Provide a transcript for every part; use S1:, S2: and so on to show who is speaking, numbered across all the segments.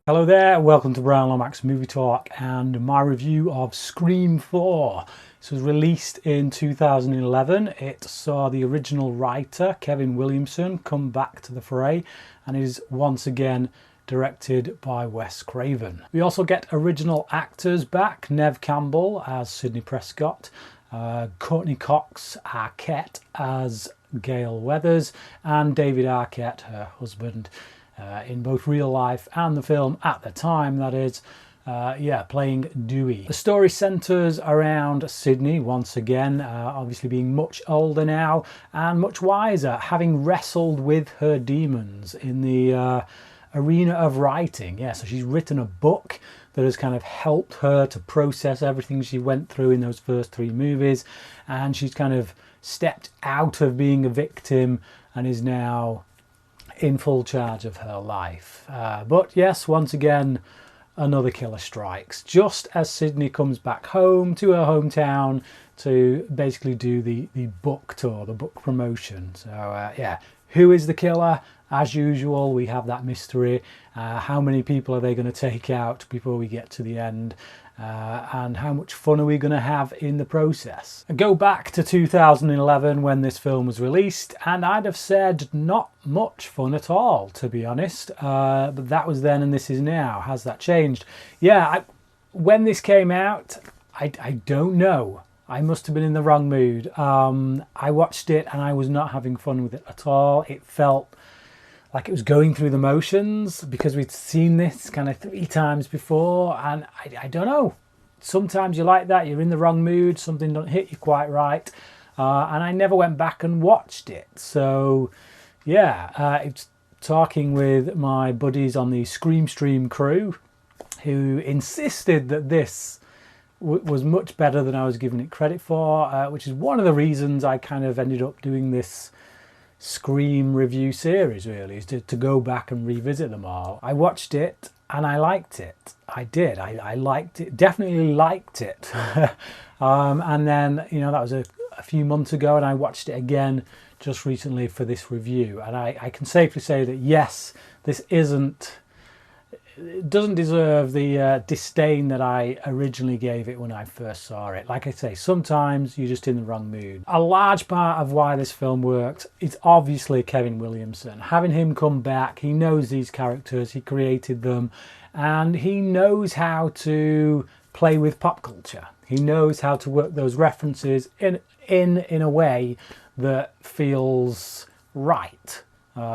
S1: Hello there, welcome to Bryan Lomax Movie Talk and my review of Scream 4. This was released in 2011. It saw the original writer, Kevin Williamson, come back to the fray and is once again directed by Wes Craven. We also get original actors back, Neve Campbell as Sidney Prescott, Courteney Cox, Arquette as Gail Weathers, and David Arquette, her husband, in both real life and the film at the time, that is, playing Dewey. The story centres around Sidney once again, obviously being much older now and much wiser, having wrestled with her demons in the arena of writing. Yeah, so she's written a book that has kind of helped her to process everything she went through in those first three movies, and she's kind of stepped out of being a victim and is now in full charge of her life. But yes, once again, another killer strikes, just as Sidney comes back home to her hometown to basically do the book tour, the book promotion. So who is the killer? As usual, we have that mystery. How many people are they going to take out before we get to the end? And how much fun are we going to have in the process? I go back to 2011 when this film was released, and I'd have said not much fun at all, to be honest. But that was then and this is now. Has that changed? Yeah, when this came out, I don't know. I must have been in the wrong mood. I watched it and I was not having fun with it at all. It felt like it was going through the motions because we'd seen this kind of 3 times before, and I don't know. Sometimes you're like that, you're in the wrong mood, something don't hit you quite right, and I never went back and watched it. So yeah, it's talking with my buddies on the Scream Stream crew who insisted that this was much better than I was giving it credit for, which is one of the reasons I kind of ended up doing this Scream review series, really, is to go back and revisit them all. I watched it and I liked it. I did. I liked it, definitely liked it. And then, that was a few months ago, and I watched it again just recently for this review. And I can safely say that yes, this doesn't deserve the disdain that I originally gave it when I first saw it. Like I say, sometimes you're just in the wrong mood. A large part of why this film worked is obviously Kevin Williamson. Having him come back, he knows these characters, he created them, and he knows how to play with pop culture. He knows how to work those references in a way that feels right.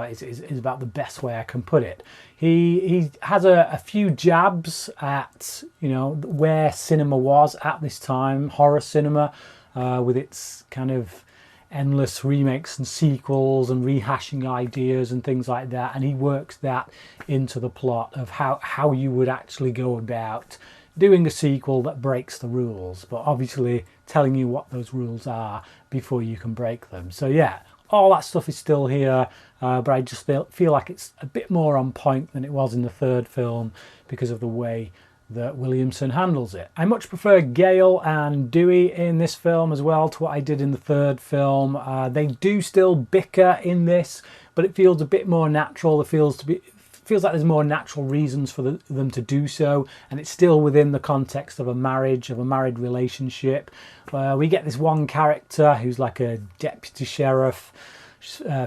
S1: Is about the best way I can put it. He has a few jabs at where cinema was at this time, horror cinema, with its kind of endless remakes and sequels and rehashing ideas and things like that, and he works that into the plot of how you would actually go about doing a sequel that breaks the rules, but obviously telling you what those rules are before you can break them. So yeah, all that stuff is still here, but I just feel like it's a bit more on point than it was in the third film because of the way that Williamson handles it. I much prefer Gail and Dewey in this film as well to what I did in the third film. They do still bicker in this, but it feels a bit more natural. It feels like there's more natural reasons for them to do so, and it's still within the context of a marriage, of a married relationship. We get this one character who's like a deputy sheriff,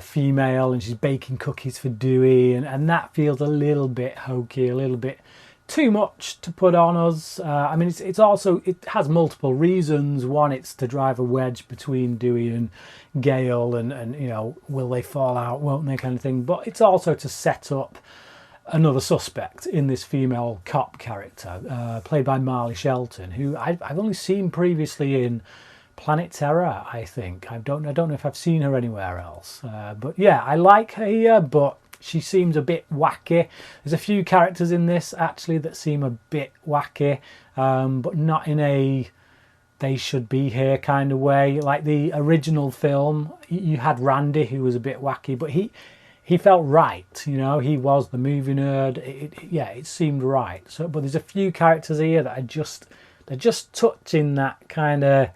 S1: female, and she's baking cookies for Dewey, and that feels a little bit hokey, a little bit too much to put on us. I mean, it has multiple reasons. One, it's to drive a wedge between Dewey and Gail, and will they fall out, won't they, kind of thing. But it's also to set up another suspect in this female cop character, played by Marla Shelton, who I've only seen previously in Planet Terror, I think. I don't know if I've seen her anywhere else. But yeah, I like her here, but she seems a bit wacky. There's a few characters in this, actually, that seem a bit wacky, but not in a they should be here kind of way. Like the original film, you had Randy, who was a bit wacky, but he felt right, he was the movie nerd. It seemed right. So, but there's a few characters here that they're just touching that kind of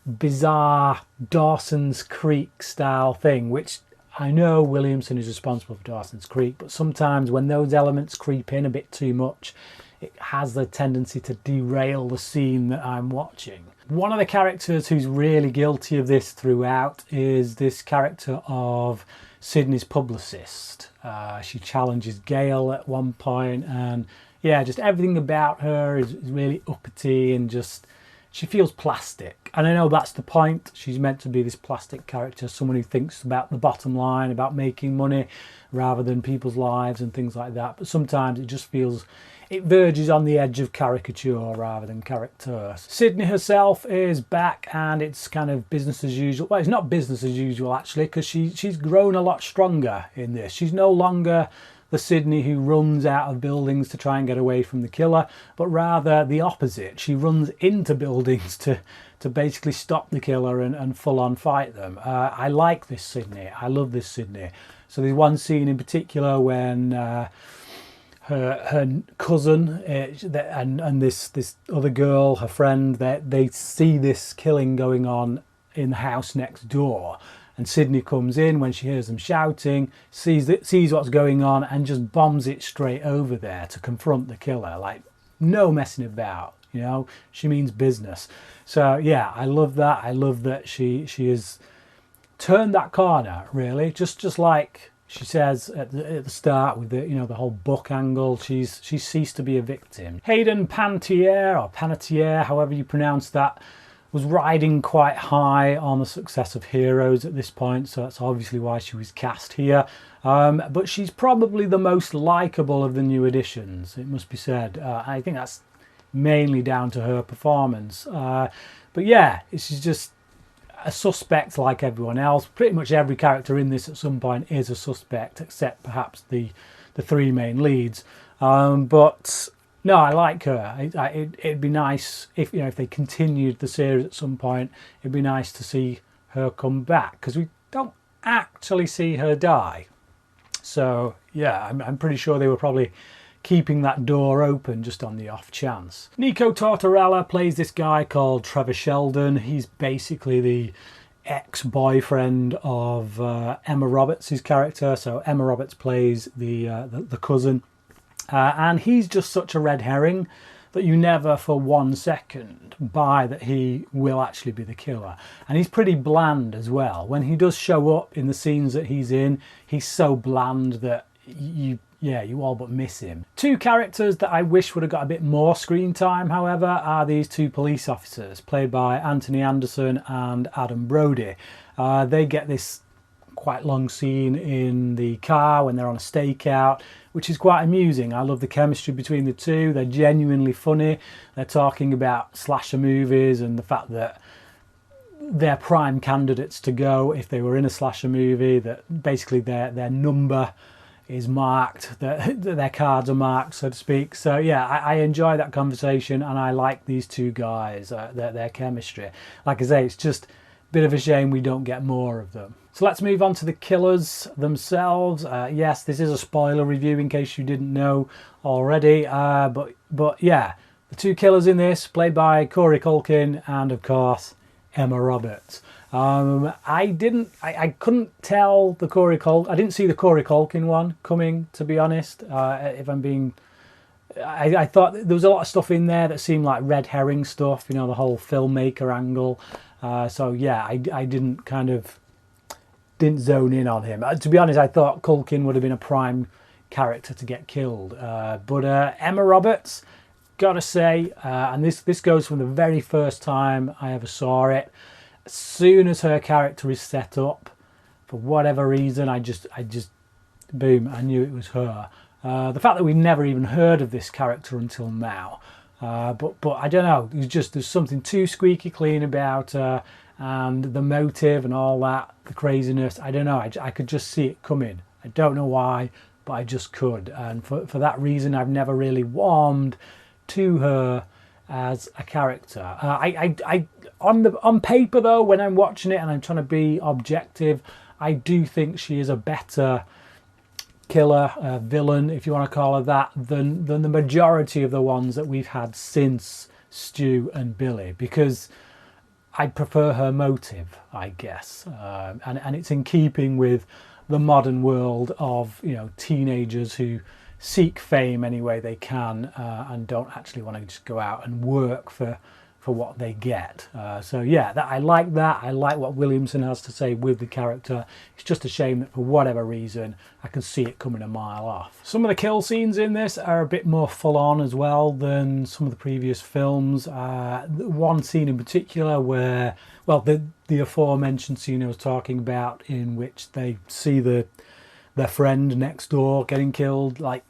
S1: bizarre Dawson's Creek style thing, which I know Williamson is responsible for Dawson's Creek, but sometimes when those elements creep in a bit too much, it has the tendency to derail the scene that I'm watching. One of the characters who's really guilty of this throughout is this character of Sidney's publicist. She challenges Gail at one point, and yeah, just everything about her is really uppity and just, she feels plastic. And I know that's the point. She's meant to be this plastic character, someone who thinks about the bottom line, about making money rather than people's lives and things like that. But sometimes it just feels, it verges on the edge of caricature rather than character. Sidney herself is back, and it's kind of business as usual. Well, it's not business as usual actually, because she's grown a lot stronger in this. She's no longer the Sidney who runs out of buildings to try and get away from the killer, but rather the opposite. She runs into buildings to basically stop the killer and full on fight them. I like this Sidney. I love this Sidney. So there's one scene in particular when her cousin and this other girl, her friend, they see this killing going on in the house next door. And Sidney comes in when she hears them shouting, sees what's going on, and just bombs it straight over there to confront the killer. Like, no messing about, you know. She means business. So yeah, I love that. I love that she has turned that corner, really. Just like she says at the start with the, you know, the whole book angle. She's ceased to be a victim. Hayden Panettiere, or Panettiere, however you pronounce that, was riding quite high on the success of Heroes at this point, so that's obviously why she was cast here. But she's probably the most likeable of the new additions, it must be said. I think that's mainly down to her performance. But yeah, she's just a suspect like everyone else. Pretty much every character in this at some point is a suspect, except perhaps the three main leads. But no, I like her. It'd be nice if, you know, if they continued the series at some point. It'd be nice to see her come back, because we don't actually see her die. So yeah, I'm pretty sure they were probably keeping that door open just on the off chance. Nico Tortorella plays this guy called Trevor Sheldon. He's basically the ex-boyfriend of Emma Roberts' character. So Emma Roberts plays the cousin. And he's just such a red herring that you never for 1 second buy that he will actually be the killer. And he's pretty bland as well. When he does show up in the scenes that he's in, he's so bland that you all but miss him. Two characters that I wish would have got a bit more screen time, however, are these two police officers played by Anthony Anderson and Adam Brody. They get this quite long scene in the car when they're on a stakeout, which is quite amusing. I love the chemistry between the two. They're genuinely funny. They're talking about slasher movies and the fact that they're prime candidates to go if they were in a slasher movie, that basically their number is marked, that their cards are marked, so to speak. So yeah, I enjoy that conversation, and I like these two guys, their chemistry. Like I say, it's just a bit of a shame we don't get more of them. So let's move on to the killers themselves. Yes, this is a spoiler review in case you didn't know already. But yeah, the two killers in this, played by Corey Culkin and of course Emma Roberts. I couldn't tell the Corey Culkin. I didn't see the Corey Culkin one coming, to be honest. If I'm being, I thought there was a lot of stuff in there that seemed like red herring stuff. You know, the whole filmmaker angle. So yeah, I didn't zone in on him. To be honest, I thought Culkin would have been a prime character to get killed. But Emma Roberts, gotta say, and this goes from the very first time I ever saw it. As soon as her character is set up, for whatever reason, I just boom, I knew it was her. The fact that we've never even heard of this character until now, but I don't know. There's something too squeaky clean about her. And the motive and all that, the craziness, I don't know, I could just see it coming. I don't know why, but I just could. And for that reason, I've never really warmed to her as a character. On paper though, when I'm watching it and I'm trying to be objective, I do think she is a better killer, villain, if you want to call her that, than the majority of the ones that we've had since Stu and Billy, because I prefer her motive, I guess, and it's in keeping with the modern world of, you know, teenagers who seek fame any way they can and don't actually want to just go out and work for what they get. So yeah, I like that. I like what Williamson has to say with the character. It's just a shame that for whatever reason I can see it coming a mile off. Some of the kill scenes in this are a bit more full on as well than some of the previous films. One scene in particular where, well, the aforementioned scene I was talking about, in which they see their friend next door getting killed, like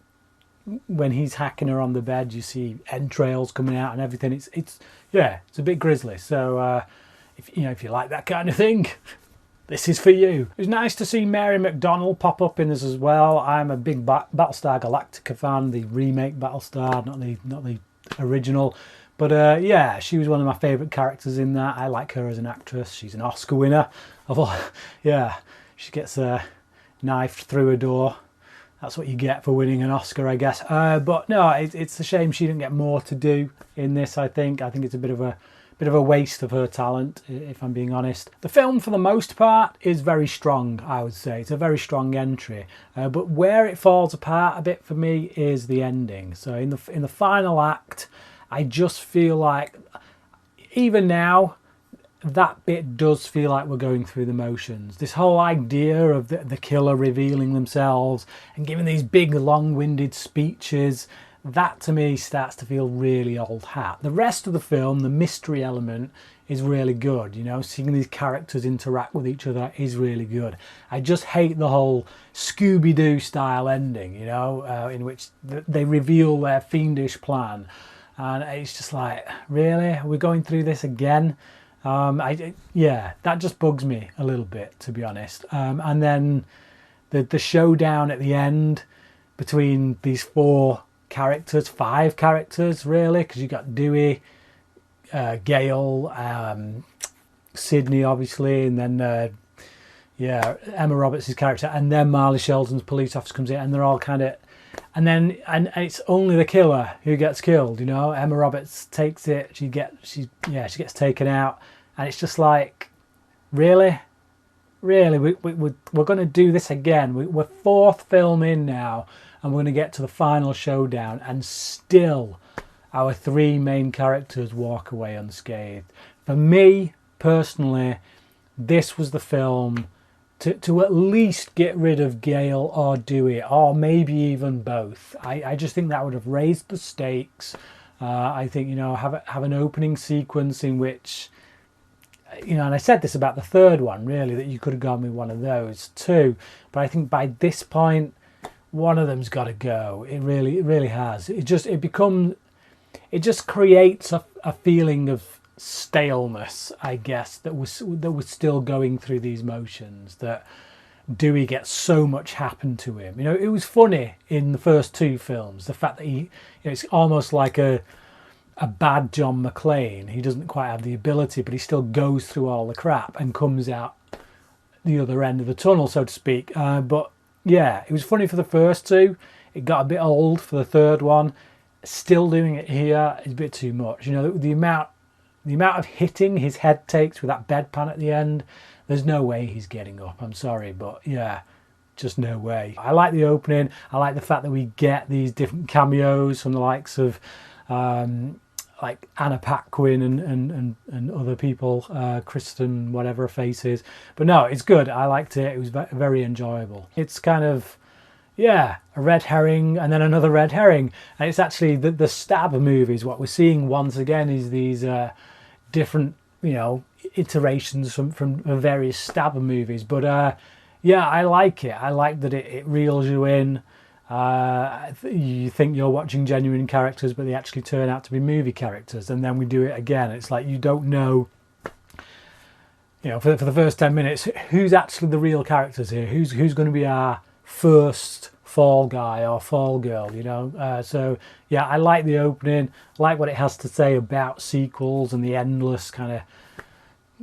S1: when he's hacking her on the bed, you see entrails coming out and everything. It's yeah, it's a bit grisly. So if you like that kind of thing, this is for you. It was nice to see Mary McDonnell pop up in this as well. I'm a big Battlestar Galactica fan, the remake Battlestar, not the original. But yeah, she was one of my favourite characters in that. I like her as an actress. She's an Oscar winner. Yeah, she gets knifed through a door. That's what you get for winning an Oscar, I guess. But no, it's a shame she didn't get more to do in this. I think it's a bit of a waste of her talent, if I'm being honest. The film, for the most part, is very strong. I would say it's a very strong entry. But where it falls apart a bit for me is the ending. So in the final act, I just feel like, even now, that bit does feel like we're going through the motions. This whole idea of the killer revealing themselves and giving these big long-winded speeches, that to me starts to feel really old hat. The rest of the film, the mystery element, is really good. You know, seeing these characters interact with each other is really good. I just hate the whole Scooby-Doo style ending, you know, in which they reveal their fiendish plan. And it's just like, really? Are we going through this again? Yeah, that just bugs me a little bit, to be honest. And then the showdown at the end between these five characters really, because you got Dewey, Gale, Sidney obviously, and then yeah, Emma Roberts' character, and then Marla Shelton's police officer comes in, and they're all kind of, and it's only the killer who gets killed. You know, Emma Roberts takes it. She gets taken out. And it's just like, really, we're going to do this again. We're fourth film in now, and we're going to get to the final showdown, and still our three main characters walk away unscathed. For me personally, this was the film to at least get rid of Gale or Dewey, or maybe even both. I just think that would have raised the stakes. I think, you know, have an opening sequence in which, you know, and I said this about the third one, really, that you could have gone with one of those too. But I think by this point, one of them's got to go. It really has. It just creates a feeling of staleness, I guess, that was still going through these motions. That Dewey gets so much happen to him. You know, it was funny in the first two films, the fact that he, you know, it's almost like a bad John McClane. He doesn't quite have the ability, but he still goes through all the crap and comes out the other end of the tunnel, so to speak. But yeah, it was funny for the first two. It got a bit old for the third one. Still doing it here is a bit too much. You know, the amount of hitting his head takes with that bedpan at the end, there's no way he's getting up. I'm sorry, but yeah, just no way. I like the opening. I like the fact that we get these different cameos from the likes of like Anna Paquin and other people, Kristen whatever her face is. But no, it's good. I liked it. It was very enjoyable. It's kind of, yeah, a red herring and then another red herring. And it's actually the stab movies. What we're seeing once again is these different, you know, iterations from various stab movies. But yeah, I like it. I like that it reels you in. You think you're watching genuine characters, but they actually turn out to be movie characters, and then we do it again. It's like you don't know, you know, for the first 10 minutes, who's actually the real characters here, who's going to be our first fall guy or fall girl, you know. So yeah, I like the opening, I like what it has to say about sequels and the endless kind of,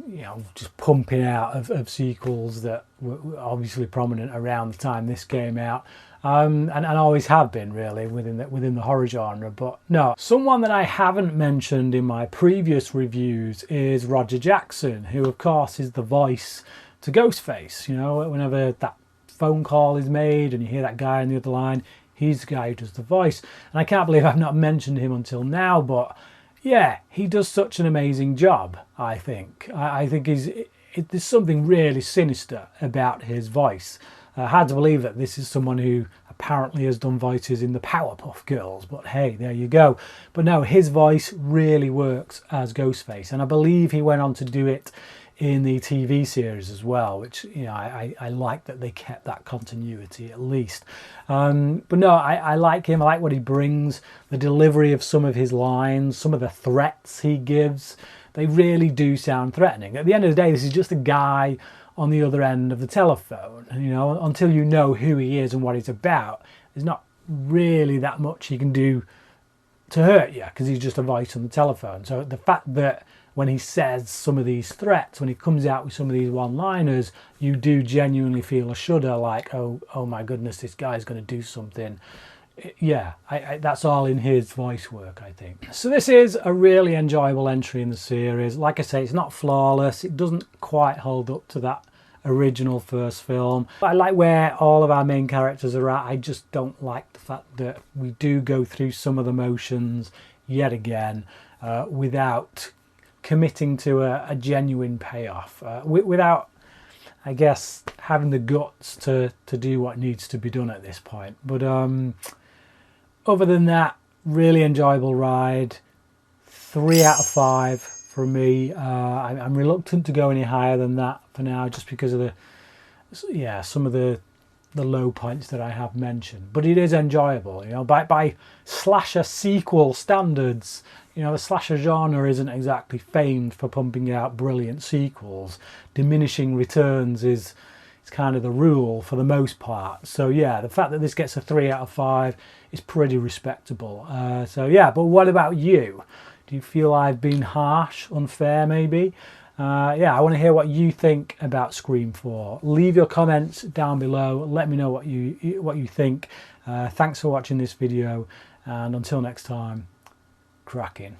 S1: you know, just pumping out of sequels that were obviously prominent around the time this came out. And always have been, really, within the horror genre. But no, someone that I haven't mentioned in my previous reviews is Roger Jackson, who of course is the voice to Ghostface. You know, whenever that phone call is made and you hear that guy on the other line, he's the guy who does the voice. And I can't believe I've not mentioned him until now, but yeah, he does such an amazing job, I think. I think there's something really sinister about his voice. Hard to believe that this is someone who apparently has done voices in the Powerpuff Girls, but hey, there you go. But no, his voice really works as Ghostface, and I believe he went on to do it in the TV series as well, which, you know, I like that they kept that continuity at least. But no, I like him. I like what he brings, the delivery of some of his lines, some of the threats he gives. They really do sound threatening. At the end of the day, this is just a guy on the other end of the telephone. You know, until you know who he is and what he's about, there's not really that much he can do to hurt you, because he's just a voice on the telephone. So the fact that when he says some of these threats, when he comes out with some of these one-liners, you do genuinely feel a shudder, like, oh my goodness, this guy's going to do something. Yeah, that's all in his voice work, I think. So this is a really enjoyable entry in the series. Like I say, it's not flawless. It doesn't quite hold up to that original first film. I like where all of our main characters are at. I just don't like the fact that we do go through some of the motions yet again without committing to a genuine payoff, without, I guess, having the guts to do what needs to be done at this point. But other than that, really enjoyable ride. 3 out of 5 for me. I'm reluctant to go any higher than that for now, just because of some of the low points that I have mentioned. But it is enjoyable, you know, by slasher sequel standards. You know, the slasher genre isn't exactly famed for pumping out brilliant sequels. Diminishing returns is kind of the rule for the most part. So yeah, the fact that this gets a 3 out of 5 is pretty respectable. So yeah, but what about you? Do you feel I've been harsh, unfair maybe? Yeah, I want to hear what you think about Scream 4. Leave your comments down below. Let me know what you think. Thanks for watching this video, and until next time, cracking.